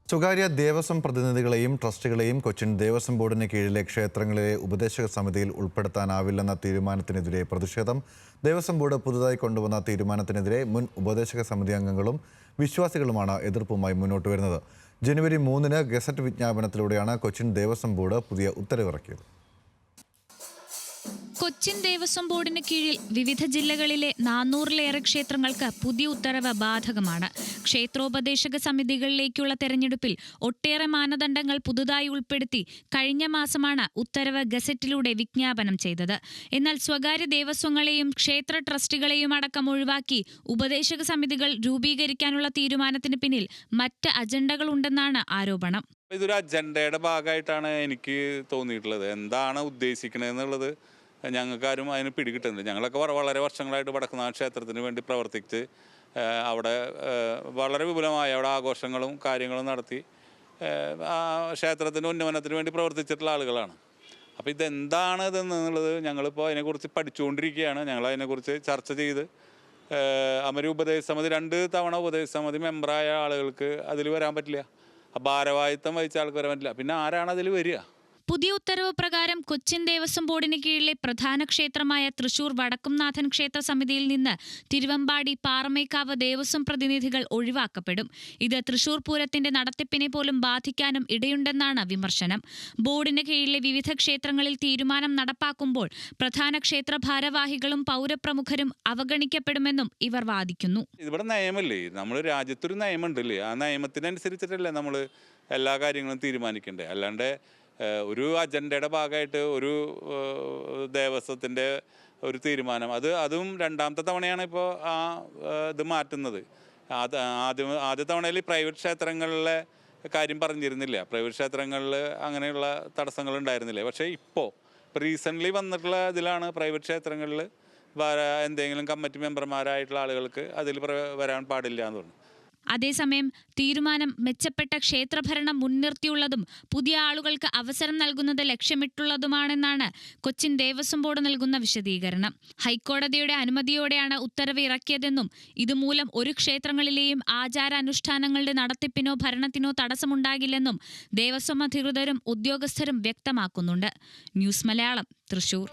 സ്വകാര്യ ദേവസ്വം പ്രതിനിധികളെയും ട്രസ്റ്റുകളെയും കൊച്ചിൻ ദേവസ്വം ബോർഡിന് കീഴിലെ ക്ഷേത്രങ്ങളിലെ ഉപദേശക സമിതിയിൽ ഉൾപ്പെടുത്താനാവില്ലെന്ന തീരുമാനത്തിനെതിരെ പ്രതിഷേധം. ദേവസ്വം ബോർഡ് പുതുതായി കൊണ്ടുവന്ന തീരുമാനത്തിനെതിരെ മുൻ ഉപദേശക സമിതി അംഗങ്ങളും വിശ്വാസികളുമാണ് എതിർപ്പുമായി മുന്നോട്ട് വരുന്നത്. ജനുവരി 3-ന് ഗസറ്റ് വിജ്ഞാപനത്തിലൂടെയാണ് കൊച്ചിൻ ദേവസ്വം ബോർഡ് പുതിയ ഉത്തരവിറക്കിയത്. കൊച്ചിൻ ദേവസ്വം ബോർഡിന് കീഴിൽ വിവിധ ജില്ലകളിലെ 400-ലേറെ ക്ഷേത്രങ്ങൾക്ക് പുതിയ ഉത്തരവ് ബാധകമാണ്. ക്ഷേത്രോപദേശക സമിതികളിലേക്കുള്ള തെരഞ്ഞെടുപ്പിൽ ഒട്ടേറെ മാനദണ്ഡങ്ങൾ പുതുതായി ഉൾപ്പെടുത്തി കഴിഞ്ഞ മാസമാണ് ഉത്തരവ് ഗസറ്റിലൂടെ വിജ്ഞാപനം ചെയ്തത്. എന്നാൽ സ്വകാര്യ ദേവസ്വങ്ങളെയും ക്ഷേത്ര ട്രസ്റ്റുകളെയും അടക്കം ഒഴിവാക്കി ഉപദേശക സമിതികൾ രൂപീകരിക്കാനുള്ള തീരുമാനത്തിന് പിന്നിൽ മറ്റ് അജണ്ടകളുണ്ടെന്നാണ് ആരോപണം. ഇതൊരു അജണ്ടയുടെ ഭാഗമായിട്ടാണ് എനിക്ക് തോന്നിയിട്ടുള്ളത്. എന്താണ് ഉദ്ദേശിക്കണമെന്നുള്ളത് ഞങ്ങൾക്കാരും അതിന് പിടികിട്ടുന്നില്ല. ഞങ്ങളൊക്കെ വളരെ വർഷങ്ങളായിട്ട് വടക്കുംനാഥ ക്ഷേത്രത്തിന് വേണ്ടി പ്രവർത്തിച്ച് അവിടെ വളരെ വിപുലമായ അവിടെ ആഘോഷങ്ങളും കാര്യങ്ങളും നടത്തി ക്ഷേത്രത്തിൻ്റെ ഉന്നമനത്തിന് വേണ്ടി പ്രവർത്തിച്ചിട്ടുള്ള ആളുകളാണ്. അപ്പോൾ ഇതെന്താണ് ഇതെന്നുള്ളത് ഞങ്ങളിപ്പോൾ അതിനെക്കുറിച്ച് പഠിച്ചുകൊണ്ടിരിക്കുകയാണ്. ഞങ്ങളതിനെക്കുറിച്ച് ചർച്ച ചെയ്ത് അമര ഉപദേശ സമിതി 2 തവണ ഉപദേശ സമിതി മെമ്പറായ ആളുകൾക്ക് അതിൽ വരാൻ പറ്റില്ല. ഭാരവാഹിത്വം വഹിച്ച ആൾക്ക് വരാൻ പറ്റില്ല. പിന്നെ ആരാണ് അതിൽ വരിക? പുതിയ ഉത്തരവ് പ്രകാരം കൊച്ചിൻ ദേവസ്വം ബോർഡിന് കീഴിലെ പ്രധാന ക്ഷേത്രമായ തൃശൂർ വടക്കുംനാഥൻ ക്ഷേത്ര സമിതിയിൽ നിന്ന് തിരുവമ്പാടി പാറമേക്കാവ് ദേവസ്വം പ്രതിനിധികൾ ഒഴിവാക്കപ്പെടും. ഇത് തൃശൂർ പൂരത്തിന്റെ നടത്തിപ്പിനെ പോലും ബാധിക്കാനും ഇടയുണ്ടെന്നാണ് വിമർശനം. ബോർഡിന് കീഴിലെ വിവിധ ക്ഷേത്രങ്ങളിൽ തീരുമാനം നടപ്പാക്കുമ്പോൾ പ്രധാന ക്ഷേത്ര ഭാരവാഹികളും പൗരപ്രമുഖരും അവഗണിക്കപ്പെടുമെന്നും ഇവർ വാദിക്കുന്നു. ഇവിടെ നിയമല്ലേ, നമ്മൾ രാജ്യത്തൊരു നിയമമുണ്ടല്ലേ, ആ നിയമത്തിനനുസരിച്ചിട്ടല്ലേ നമ്മൾ എല്ലാ കാര്യങ്ങളും തീരുമാനിക്കണ്ടേ. അല്ലാണ്ട് ഒരു അജണ്ടയുടെ ഭാഗമായിട്ട് ഒരു ദേവസ്വത്തിൻ്റെ ഒരു തീരുമാനം അതും 2ാമത്തെ തവണയാണ് ഇപ്പോൾ ഇത് മാറ്റുന്നത്. ആദ്യ തവണയിൽ പ്രൈവറ്റ് ക്ഷേത്രങ്ങളിലെ കാര്യം പറഞ്ഞിരുന്നില്ല. പ്രൈവറ്റ് ക്ഷേത്രങ്ങളിൽ അങ്ങനെയുള്ള തടസ്സങ്ങൾ ഉണ്ടായിരുന്നില്ല. പക്ഷേ ഇപ്പോൾ റീസെൻ്റ്ലി വന്നിട്ടുള്ള ഇതിലാണ് പ്രൈവറ്റ് ക്ഷേത്രങ്ങളിൽ എന്തെങ്കിലും കമ്മിറ്റി മെമ്പർമാരായിട്ടുള്ള ആളുകൾക്ക് അതിൽ വരാൻ പാടില്ല എന്ന് പറഞ്ഞു. അതേസമയം തീരുമാനം മെച്ചപ്പെട്ട ക്ഷേത്രഭരണം മുൻനിർത്തിയുള്ളതും പുതിയ ആളുകൾക്ക് അവസരം നൽകുന്നത് ലക്ഷ്യമിട്ടുള്ളതുമാണെന്നാണ് കൊച്ചിൻ ദേവസ്വം ബോർഡ് നൽകുന്ന വിശദീകരണം. ഹൈക്കോടതിയുടെ അനുമതിയോടെയാണ് ഉത്തരവ് ഇറക്കിയതെന്നും ഇതുമൂലം ഒരു ക്ഷേത്രങ്ങളിലെയും ആചാരാനുഷ്ഠാനങ്ങളുടെ നടത്തിപ്പിനോ ഭരണത്തിനോ തടസ്സമുണ്ടാകില്ലെന്നും ദേവസ്വം അധികൃതരും ഉദ്യോഗസ്ഥരും വ്യക്തമാക്കുന്നുണ്ട്. ന്യൂസ് മലയാളം, തൃശൂർ.